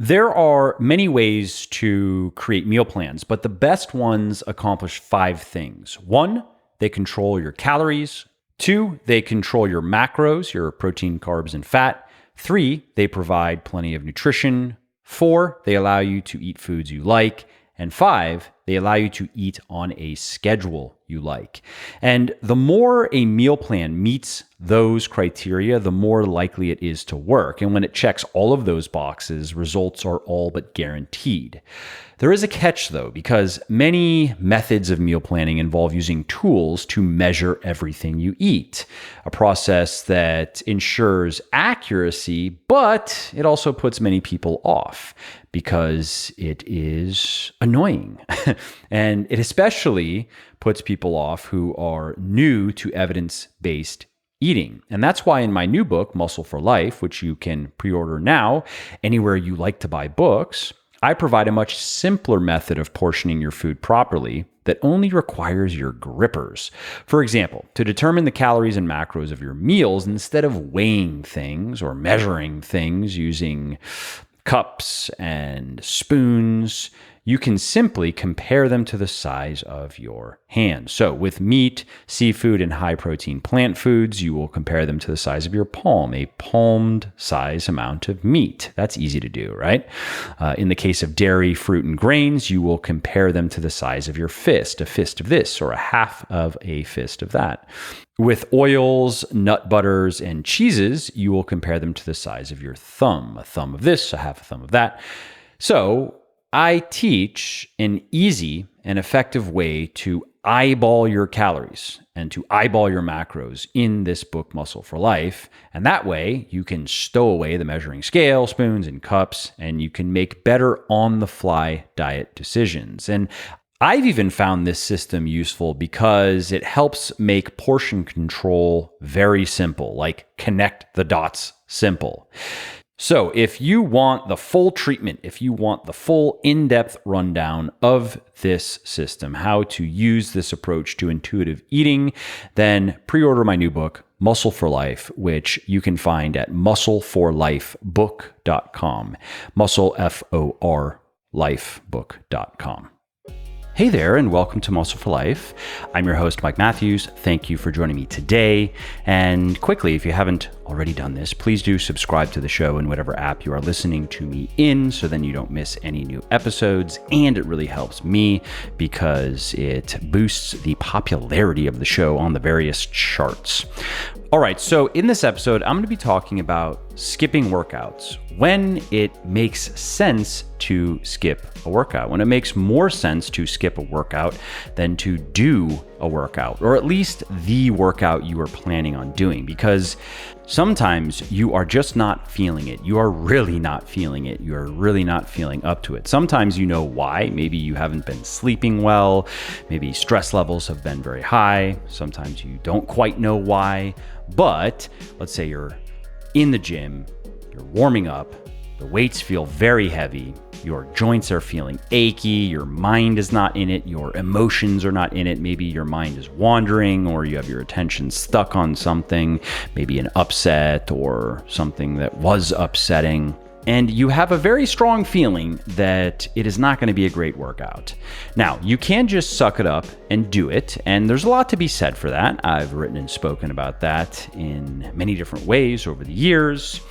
There are many ways to create meal plans, but the best ones accomplish 5 things. 1, they control your calories. 2, they control your macros, your protein, carbs, and fat. 3, they provide plenty of nutrition. 4, they allow you to eat foods you like. And 5, they allow you to eat on a schedule you like. And the more a meal plan meets those criteria, the more likely it is to work. And when it checks all of those boxes, results are all but guaranteed. There is a catch though, because many methods of meal planning involve using tools to measure everything you eat, a process that ensures accuracy, but it also puts many people off because it is annoying. And it especially puts people off who are new to evidence-based eating. And that's why in my new book, Muscle for Life, which you can pre-order now anywhere you like to buy books, I provide a much simpler method of portioning your food properly that only requires your grippers. For example, to determine the calories and macros of your meals, instead of weighing things or measuring things using cups and spoons, you can simply compare them to the size of your hand. So with meat, seafood, and high-protein plant foods, you will compare them to the size of your palm, a palmed size amount of meat. That's easy to do, right? In the case of dairy, fruit, and grains, you will compare them to the size of your fist, a fist of this or a half of a fist of that. With oils, nut butters, and cheeses, you will compare them to the size of your thumb, a thumb of this, a half a thumb of that. So I teach an easy and effective way to eyeball your calories and to eyeball your macros in this book, Muscle for Life. And that way you can stow away the measuring scale, spoons, and cups, and you can make better on-the-fly diet decisions. And I've even found this system useful because it helps make portion control very simple, like connect the dots simple. So if you want the full treatment, if you want the full in-depth rundown of this system, how to use this approach to intuitive eating, then pre-order my new book, Muscle for Life, which you can find at muscleforlifebook.com, muscle, F-O-R, lifebook.com. Hey there, and welcome to Muscle for Life. I'm your host, Mike Matthews. Thank you for joining me today. And quickly, if you haven't already done this, please do subscribe to the show in whatever app you are listening to me in, so then you don't miss any new episodes. And it really helps me because it boosts the popularity of the show on the various charts. All right, so in this episode, I'm going to be talking about skipping workouts, when it makes sense to skip a workout, when it makes more sense to skip a workout than to do a workout, or at least the workout you are planning on doing, because sometimes you are just not feeling it. You are really not feeling it. You are really not feeling up to it. Sometimes you know why. Maybe you haven't been sleeping well. Maybe stress levels have been very high. Sometimes you don't quite know why. But let's say you're in the gym, you're warming up, the weights feel very heavy, your joints are feeling achy, your mind is not in it, your emotions are not in it. Maybe your mind is wandering, or you have your attention stuck on something, maybe an upset or something that was upsetting. And you have a very strong feeling that it is not going to be a great workout. Now, you can just suck it up and do it, and there's a lot to be said for that. I've written and spoken about that in many different ways over the years,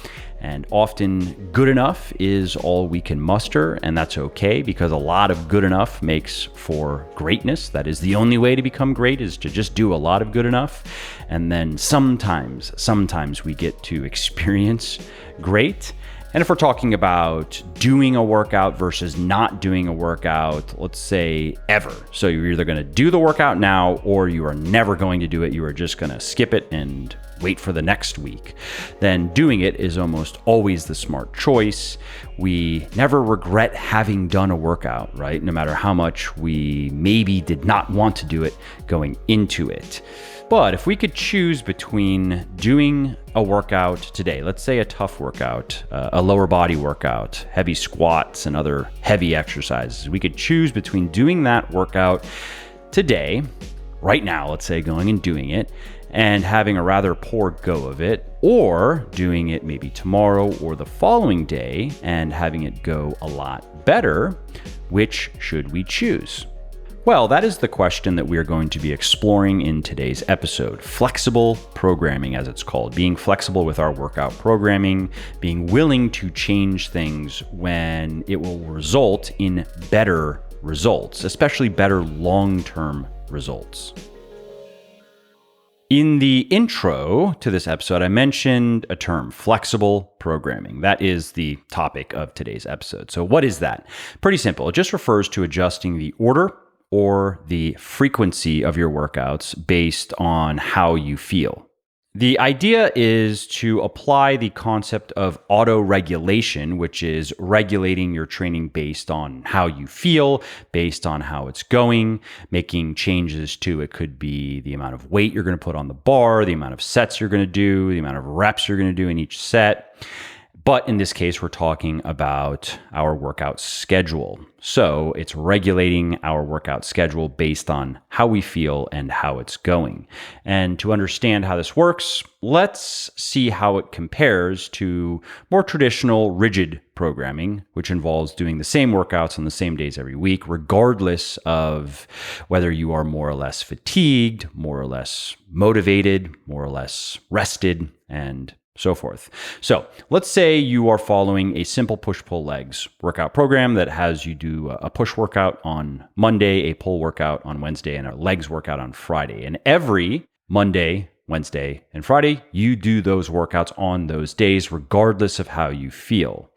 and often good enough is all we can muster, and that's okay, because a lot of good enough makes for greatness. That is the only way to become great, is to just do a lot of good enough, and then sometimes we get to experience great. And if we're talking about doing a workout versus not doing a workout, let's say ever. So you're either going to do the workout now, or you are never going to do it. You are just going to skip it and wait for the next week. Then doing it is almost always the smart choice. We never regret having done a workout, right? No matter how much we maybe did not want to do it going into it. But if we could choose between doing a workout today, let's say a tough workout, a lower body workout, heavy squats and other heavy exercises, we could choose between doing that workout today, right now, let's say, going and doing it, and having a rather poor go of it, or doing it maybe tomorrow or the following day and having it go a lot better? Which should we choose? Well, that is the question that we are going to be exploring in today's episode. Flexible programming, as it's called. Being flexible with our workout programming, being willing to change things when it will result in better results, especially better long-term results. In the intro to this episode, I mentioned a term, flexible programming. That is the topic of today's episode. So what is that? Pretty simple. It just refers to adjusting the order or the frequency of your workouts based on how you feel. The idea is to apply the concept of autoregulation, which is regulating your training based on how you feel, based on how it's going, making changes to it could be the amount of weight you're going to put on the bar, the amount of sets you're going to do, the amount of reps you're going to do in each set. But in this case, we're talking about our workout schedule. So it's regulating our workout schedule based on how we feel and how it's going. And to understand how this works, let's see how it compares to more traditional rigid programming, which involves doing the same workouts on the same days every week, regardless of whether you are more or less fatigued, more or less motivated, more or less rested, and so forth. So let's say you are following a simple push-pull legs workout program that has you do a push workout on Monday, a pull workout on Wednesday, and a legs workout on Friday. And every Monday, Wednesday, and Friday, you do those workouts on those days, regardless of how you feel.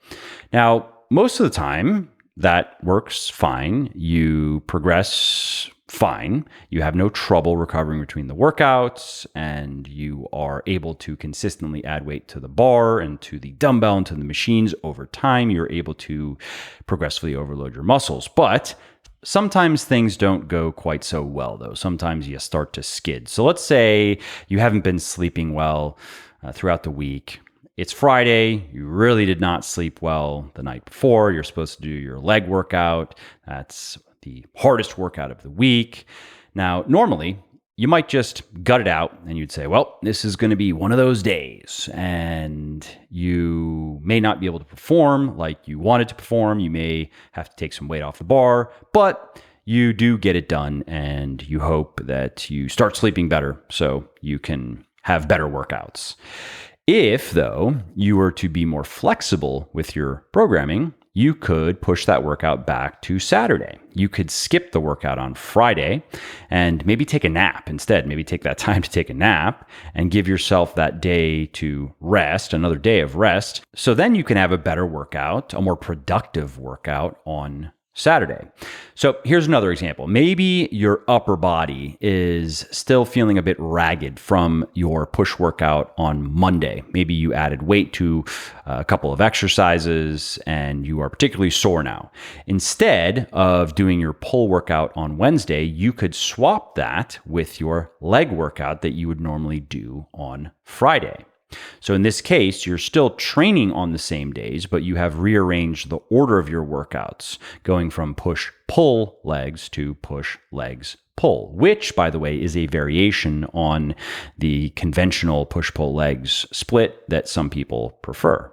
Now, most of the time, that works fine. You progress fine. You have no trouble recovering between the workouts, and you are able to consistently add weight to the bar and to the dumbbell and to the machines over time. You're able to progressively overload your muscles. But sometimes things don't go quite so well, though. Sometimes you start to skid. So let's say you haven't been sleeping well throughout the week. It's Friday. You really did not sleep well the night before. You're supposed to do your leg workout. That's the hardest workout of the week. Now, normally, you might just gut it out and you'd say, well, this is going to be one of those days. And you may not be able to perform like you wanted to perform. You may have to take some weight off the bar, but you do get it done and you hope that you start sleeping better so you can have better workouts. If, though, you were to be more flexible with your programming, you could push that workout back to Saturday. You could skip the workout on Friday and maybe take a nap instead. Maybe take that time to take a nap and give yourself that day to rest, another day of rest. So then you can have a better workout, a more productive workout on Saturday. So here's another example. Maybe your upper body is still feeling a bit ragged from your push workout on Monday. Maybe you added weight to a couple of exercises and you are particularly sore now. Instead of doing your pull workout on Wednesday, you could swap that with your leg workout that you would normally do on Friday. So in this case, you're still training on the same days, but you have rearranged the order of your workouts, going from push-pull legs to push-legs-pull, which, by the way, is a variation on the conventional push-pull legs split that some people prefer.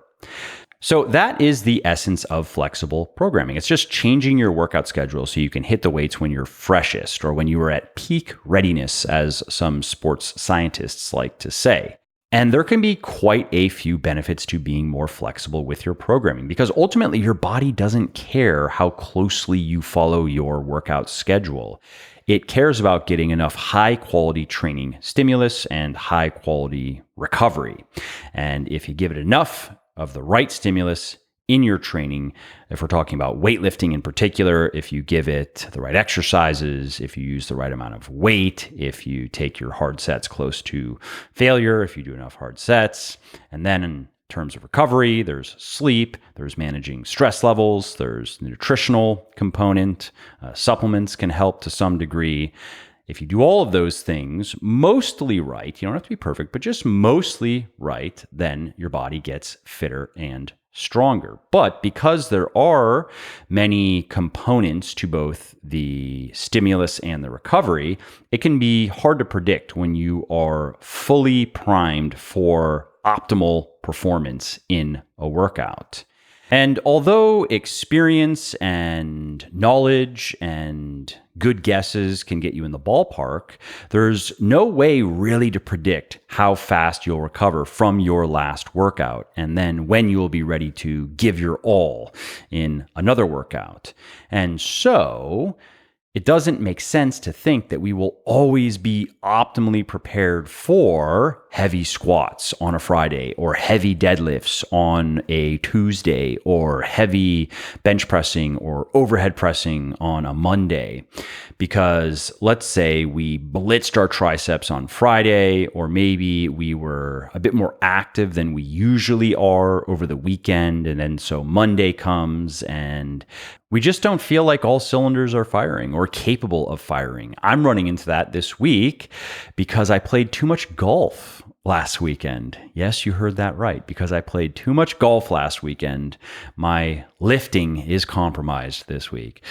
So that is the essence of flexible programming. It's just changing your workout schedule so you can hit the weights when you're freshest or when you are at peak readiness, as some sports scientists like to say. And there can be quite a few benefits to being more flexible with your programming because ultimately your body doesn't care how closely you follow your workout schedule. It cares about getting enough high quality training stimulus and high quality recovery. And if you give it enough of the right stimulus in your training, if we're talking about weightlifting in particular, if you give it the right exercises, if you use the right amount of weight, if you take your hard sets close to failure, if you do enough hard sets, and then in terms of recovery, there's sleep, there's managing stress levels, there's the nutritional component, supplements can help to some degree. If you do all of those things mostly right, you don't have to be perfect, but just mostly right, then your body gets fitter and stronger. But because there are many components to both the stimulus and the recovery, it can be hard to predict when you are fully primed for optimal performance in a workout. And although experience and knowledge and good guesses can get you in the ballpark, there's no way really to predict how fast you'll recover from your last workout and then when you will be ready to give your all in another workout. And so it doesn't make sense to think that we will always be optimally prepared for heavy squats on a Friday or heavy deadlifts on a Tuesday or heavy bench pressing or overhead pressing on a Monday. Because let's say we blitzed our triceps on Friday, or maybe we were a bit more active than we usually are over the weekend. And then so Monday comes and we just don't feel like all cylinders are firing or capable of firing. I'm running into that this week because I played too much golf last weekend. Yes, you heard that right. Because I played too much golf last weekend, my lifting is compromised this week.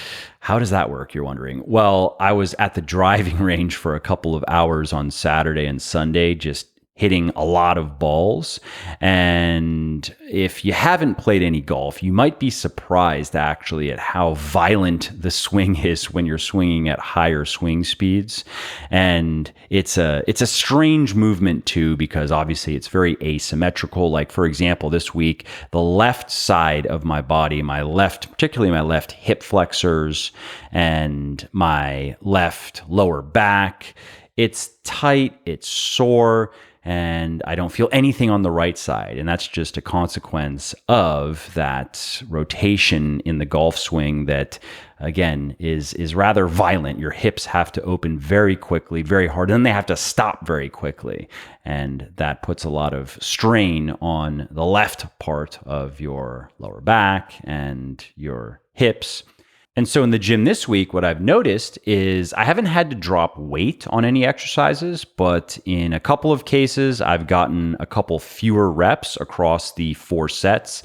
How does that work, you're wondering? Well, I was at the driving range for a couple of hours on Saturday and Sunday, just hitting a lot of balls. And if you haven't played any golf, you might be surprised actually at how violent the swing is when you're swinging at higher swing speeds. And it's a strange movement too, because obviously it's very asymmetrical. Like for example, this week, the left side of my body, particularly my left hip flexors and my left lower back, it's tight, it's sore, and I don't feel anything on the right side. And that's just a consequence of that rotation in the golf swing that, again, is rather violent. Your hips have to open very quickly, very hard, and then they have to stop very quickly. And that puts a lot of strain on the left part of your lower back and your hips. And so in the gym this week, what I've noticed is I haven't had to drop weight on any exercises, but in a couple of cases, I've gotten a couple fewer reps across the 4 sets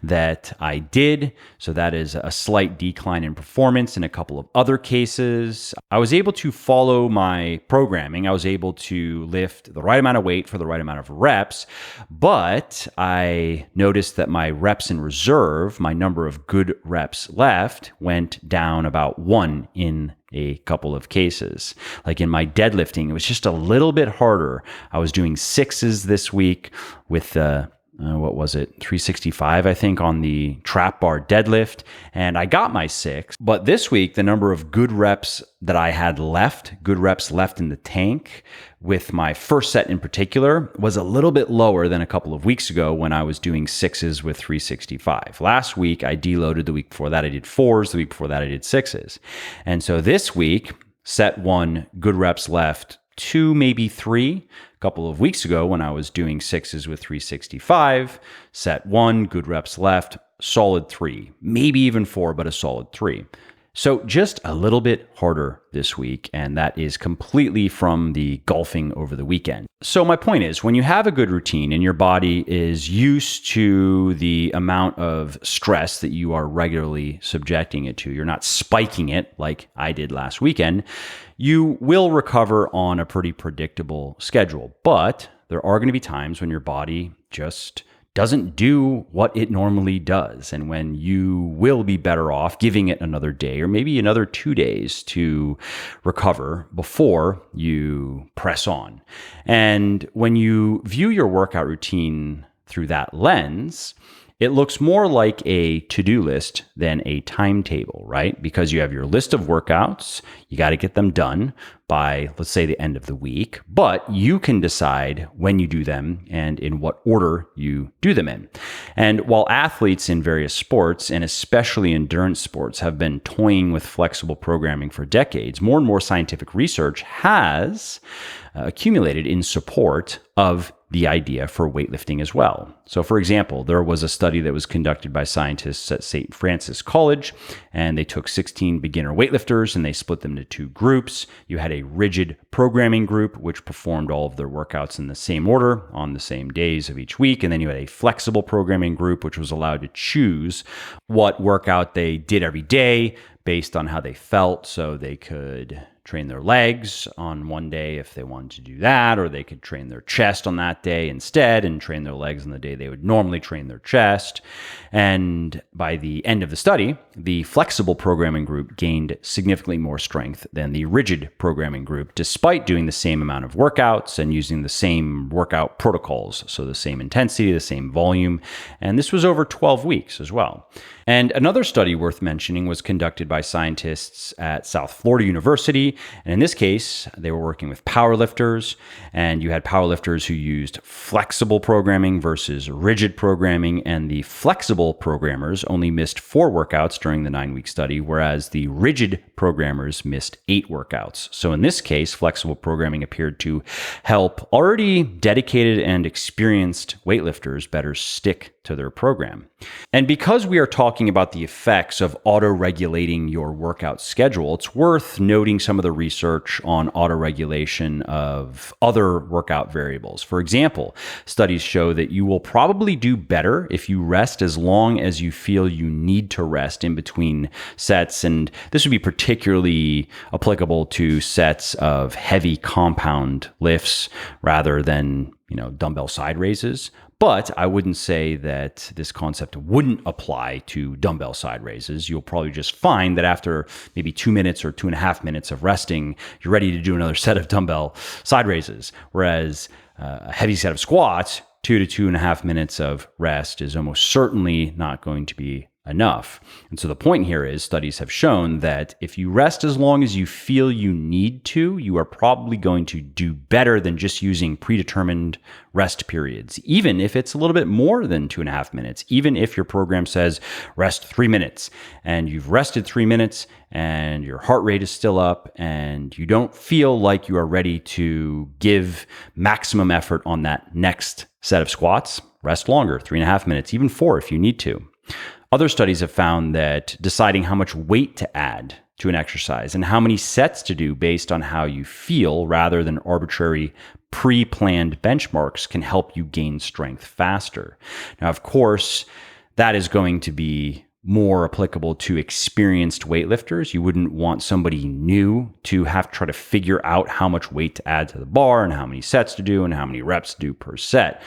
that I did. So that is a slight decline in performance. In a couple of other cases, I was able to follow my programming. I was able to lift the right amount of weight for the right amount of reps, but I noticed that my reps in reserve, my number of good reps left, went down about 1 in a couple of cases. Like in my deadlifting, it was just a little bit harder. I was doing 6s this week with 365, I think, on the trap bar deadlift. And I got my 6. But this week, the number of good reps that I had left, good reps left in the tank with my first set in particular, was a little bit lower than a couple of weeks ago when I was doing 6s with 365. Last week, I deloaded. The week before that, I did 4s. The week before that, I did 6s. And so this week, set 1, good reps left, 2, maybe 3. A couple of weeks ago when I was doing 6s with 365, set 1, good reps left, solid 3, maybe even 4, but a solid 3. So just a little bit harder this week, and that is completely from the golfing over the weekend. So my point is, when you have a good routine and your body is used to the amount of stress that you are regularly subjecting it to, you're not spiking it like I did last weekend, you will recover on a pretty predictable schedule. But there are going to be times when your body just doesn't do what it normally does, and when you will be better off giving it another day or maybe another 2 days to recover before you press on. And when you view your workout routine through that lens, it looks more like a to-do list than a timetable, right? Because you have your list of workouts, you got to get them done by, let's say, the end of the week, but you can decide when you do them and in what order you do them in. And while athletes in various sports, and especially endurance sports, have been toying with flexible programming for decades, more and more scientific research has accumulated in support of the idea for weightlifting as well. So for example, there was a study that was conducted by scientists at St. Francis College, and they took 16 beginner weightlifters and they split them into two groups. You had a rigid programming group, which performed all of their workouts in the same order on the same days of each week. And then you had a flexible programming group, which was allowed to choose what workout they did every day based on how they felt. So they could train their legs on one day if they wanted to do that, or they could train their chest on that day instead and train their legs on the day they would normally train their chest. And by the end of the study, the flexible programming group gained significantly more strength than the rigid programming group, despite doing the same amount of workouts and using the same workout protocols. So the same intensity, the same volume. And this was over 12 weeks as well. And another study worth mentioning was conducted by scientists at South Florida University. And in this case, they were working with powerlifters, and you had powerlifters who used flexible programming versus rigid programming. And the flexible programmers only missed 4 workouts during the 9-week study, whereas the rigid programmers missed 8 workouts. So in this case, flexible programming appeared to help already dedicated and experienced weightlifters better stick to their program. And because we are talking about the effects of auto-regulating your workout schedule, it's worth noting some of the research on auto-regulation of other workout variables. For example, studies show that you will probably do better if you rest as long as you feel you need to rest in between sets. And this would be particularly applicable to sets of heavy compound lifts rather than, dumbbell side raises. But I wouldn't say that this concept wouldn't apply to dumbbell side raises. You'll probably just find that after maybe 2 minutes or 2.5 minutes of resting, you're ready to do another set of dumbbell side raises. Whereas a heavy set of squats, 2 to 2.5 minutes of rest is almost certainly not going to be enough. And so the point here is studies have shown that if you rest as long as you feel you need to, you are probably going to do better than just using predetermined rest periods, even if it's a little bit more than 2.5 minutes, even if your program says rest 3 minutes and you've rested 3 minutes and your heart rate is still up and you don't feel like you are ready to give maximum effort on that next set of squats, rest longer, 3.5 minutes, even 4 if you need to. Other studies have found that deciding how much weight to add to an exercise and how many sets to do based on how you feel rather than arbitrary pre-planned benchmarks can help you gain strength faster. Now, of course, that is going to be more applicable to experienced weightlifters. You wouldn't want somebody new to have to try to figure out how much weight to add to the bar and how many sets to do and how many reps to do per set.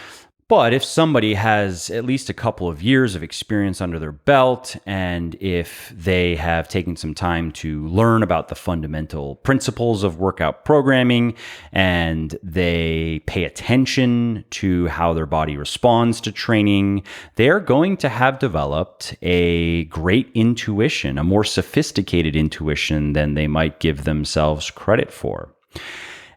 But if somebody has at least a couple of years of experience under their belt, and if they have taken some time to learn about the fundamental principles of workout programming, and they pay attention to how their body responds to training, they're going to have developed a great intuition, a more sophisticated intuition than they might give themselves credit for.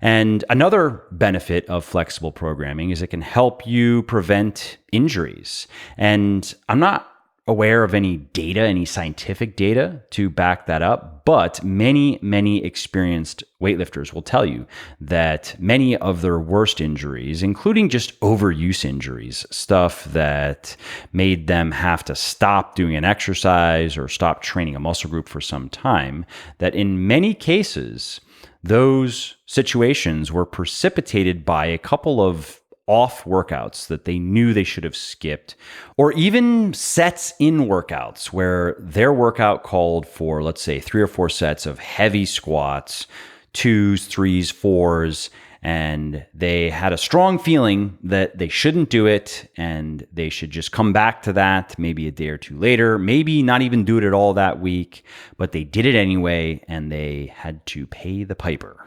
And another benefit of flexible programming is it can help you prevent injuries. And I'm not aware of any data, any scientific data to back that up, but many experienced weightlifters will tell you that many of their worst injuries, including just overuse injuries, stuff that made them have to stop doing an exercise or stop training a muscle group for some time, that in many cases, those situations were precipitated by a couple of off workouts that they knew they should have skipped, or even sets in workouts where their workout called for, let's say, 3 or 4 sets of heavy squats, 2s, 3s, 4s, and they had a strong feeling that they shouldn't do it and they should just come back to that maybe a day or 2 later, maybe not even do it at all that week, but they did it anyway and they had to pay the piper.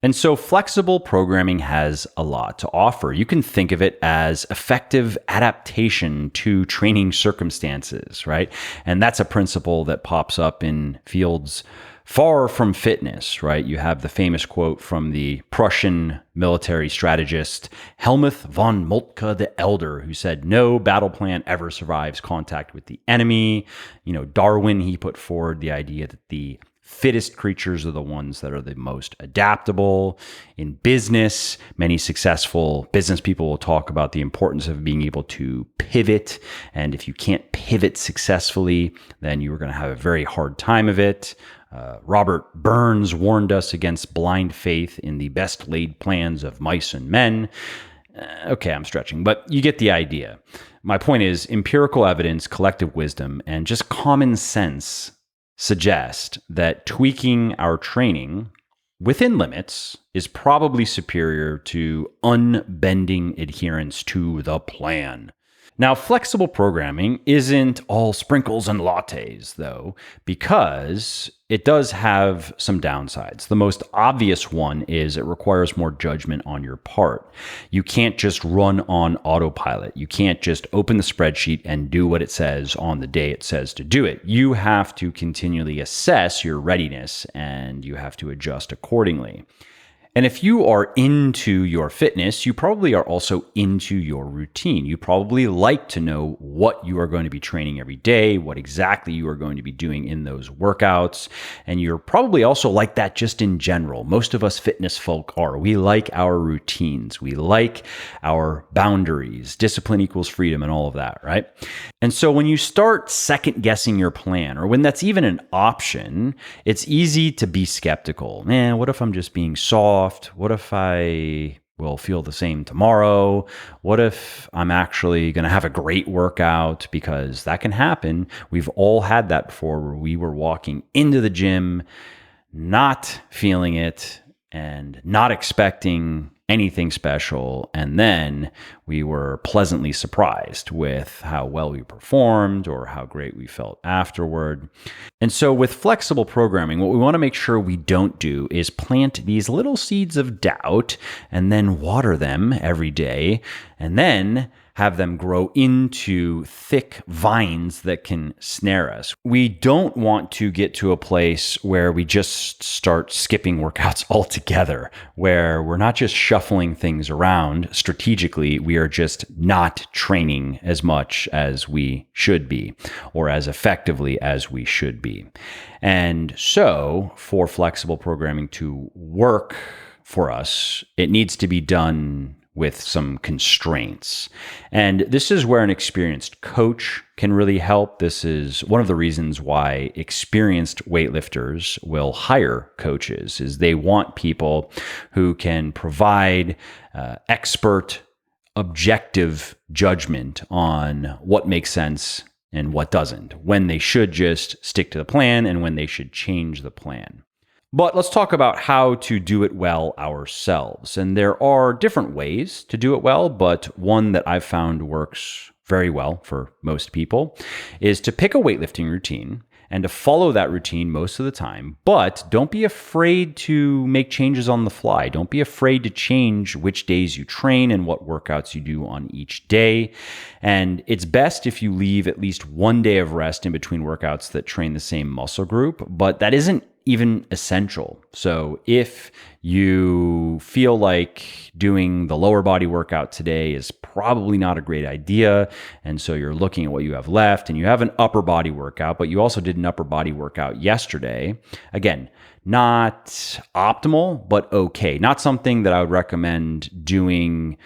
And so flexible programming has a lot to offer. You can think of it as effective adaptation to training circumstances, right? And that's a principle that pops up in fields far from fitness, right? You have the famous quote from the Prussian military strategist Helmuth von Moltke the Elder, who said, "No battle plan ever survives contact with the enemy." Darwin, he put forward the idea that the fittest creatures are the ones that are the most adaptable. In business, many successful business people will talk about the importance of being able to pivot. And if you can't pivot successfully, then you are going to have a very hard time of it. Robert Burns warned us against blind faith in the best laid plans of mice and men. Okay, I'm stretching, but you get the idea. My point is empirical evidence, collective wisdom, and just common sense suggest that tweaking our training within limits is probably superior to unbending adherence to the plan. Now, flexible programming isn't all sprinkles and lattes, though, because it does have some downsides. The most obvious one is it requires more judgment on your part. You can't just run on autopilot. You can't just open the spreadsheet and do what it says on the day it says to do it. You have to continually assess your readiness and you have to adjust accordingly. And if you are into your fitness, you probably are also into your routine. You probably like to know what you are going to be training every day, what exactly you are going to be doing in those workouts. And you're probably also like that just in general. Most of us fitness folk are. We like our routines. We like our boundaries. Discipline equals freedom and all of that, right? And so when you start second guessing your plan, or when that's even an option, it's easy to be skeptical. Man, what if I'm just being soft? What if I will feel the same tomorrow? What if I'm actually going to have a great workout? Because that can happen. We've all had that before where we were walking into the gym, not feeling it and not expecting anything special. And then we were pleasantly surprised with how well we performed or how great we felt afterward. And so with flexible programming, what we want to make sure we don't do is plant these little seeds of doubt and then water them every day and then have them grow into thick vines that can snare us. We don't want to get to a place where we just start skipping workouts altogether, where we're not just shuffling things around strategically, we are just not training as much as we should be or as effectively as we should be. And so for flexible programming to work for us, it needs to be done with some constraints. And this is where an experienced coach can really help. This is one of the reasons why experienced weightlifters will hire coaches, is they want people who can provide expert, objective judgment on what makes sense and what doesn't, when they should just stick to the plan and when they should change the plan. But let's talk about how to do it well ourselves. And there are different ways to do it well, but one that I've found works very well for most people is to pick a weightlifting routine and to follow that routine most of the time. But don't be afraid to make changes on the fly. Don't be afraid to change which days you train and what workouts you do on each day. And it's best if you leave at least one day of rest in between workouts that train the same muscle group, but that isn't even essential. So if you feel like doing the lower body workout today is probably not a great idea, and so you're looking at what you have left and you have an upper body workout, but you also did an upper body workout yesterday, again, not optimal, but okay. Not something that I would recommend doing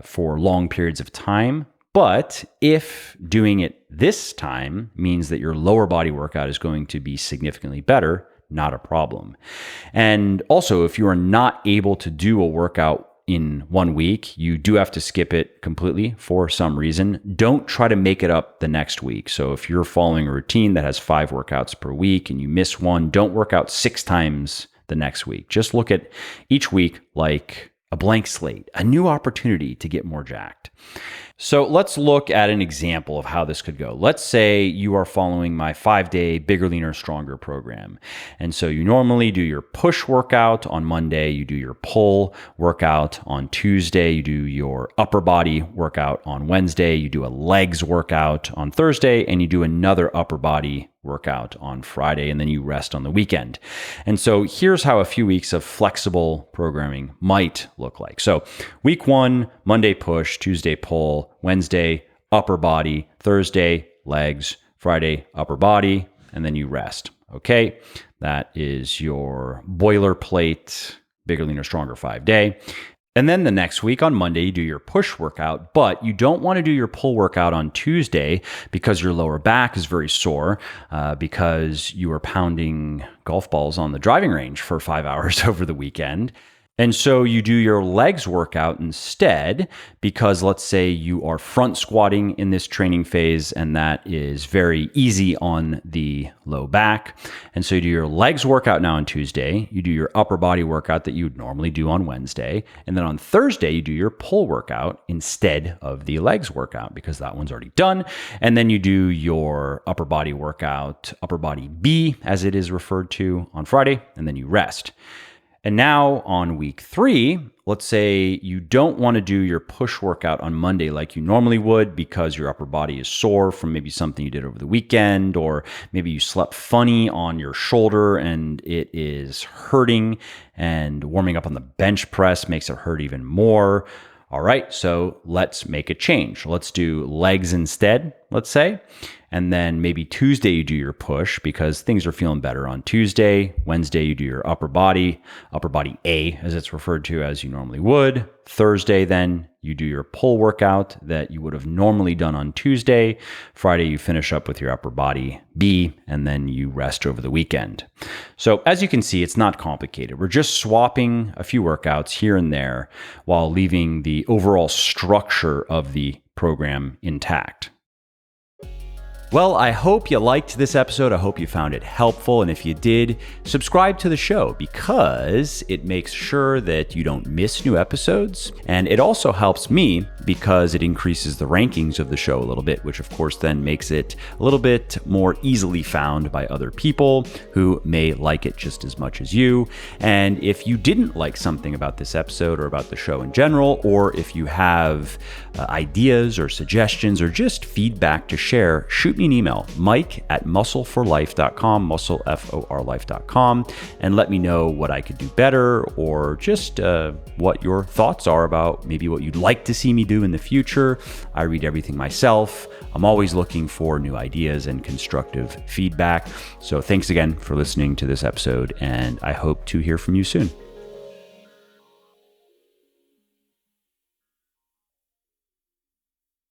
for long periods of time. But if doing it this time means that your lower body workout is going to be significantly better, not a problem. And also, if you are not able to do a workout in 1 week, you do have to skip it completely for some reason. Don't try to make it up the next week. So if you're following a routine that has 5 workouts per week and you miss one, don't work out 6 times the next week. Just look at each week like a blank slate, a new opportunity to get more jacked. So let's look at an example of how this could go. Let's say you are following my 5-day Bigger, Leaner, Stronger program. And so you normally do your push workout on Monday, you do your pull workout on Tuesday, you do your upper body workout on Wednesday, you do a legs workout on Thursday, and you do another upper body workout on Friday, and then you rest on the weekend. And so here's how a few weeks of flexible programming might look like. So week 1, Monday push, Tuesday pull, Wednesday upper body, Thursday legs, Friday upper body, and then you rest. Okay, That is your boilerplate, bigger, leaner, stronger 5-day. And then the next week on Monday, you do your push workout, but you don't want to do your pull workout on Tuesday because your lower back is very sore because you were pounding golf balls on the driving range for 5 hours over the weekend. And so you do your legs workout instead because let's say you are front squatting in this training phase and that is very easy on the low back. And so you do your legs workout now on Tuesday. You do your upper body workout that you would normally do on Wednesday. And then on Thursday, you do your pull workout instead of the legs workout because that one's already done. And then you do your upper body workout, upper body B as it is referred to on Friday, and then you rest. And now on week 3, let's say you don't want to do your push workout on Monday like you normally would because your upper body is sore from maybe something you did over the weekend, or maybe you slept funny on your shoulder and it is hurting, and warming up on the bench press makes it hurt even more. All right, so let's make a change. Let's do legs instead, let's say. And then maybe Tuesday you do your push because things are feeling better on Tuesday. Wednesday you do your upper body A as it's referred to as you normally would. Thursday then you do your pull workout that you would have normally done on Tuesday. Friday you finish up with your upper body B, and then you rest over the weekend. So as you can see, it's not complicated. We're just swapping a few workouts here and there while leaving the overall structure of the program intact. Well, I hope you liked this episode. I hope you found it helpful. And if you did, subscribe to the show because it makes sure that you don't miss new episodes. And it also helps me because it increases the rankings of the show a little bit, which of course then makes it a little bit more easily found by other people who may like it just as much as you. And if you didn't like something about this episode or about the show in general, or if you have ideas or suggestions or just feedback to share, shoot me an email, mike@muscleforlife.com, muscleforlife.com, and let me know what I could do better, or just what your thoughts are about maybe what you'd like to see me do in the future. I read everything myself. I'm always looking for new ideas and constructive feedback. So thanks again for listening to this episode, and I hope to hear from you soon.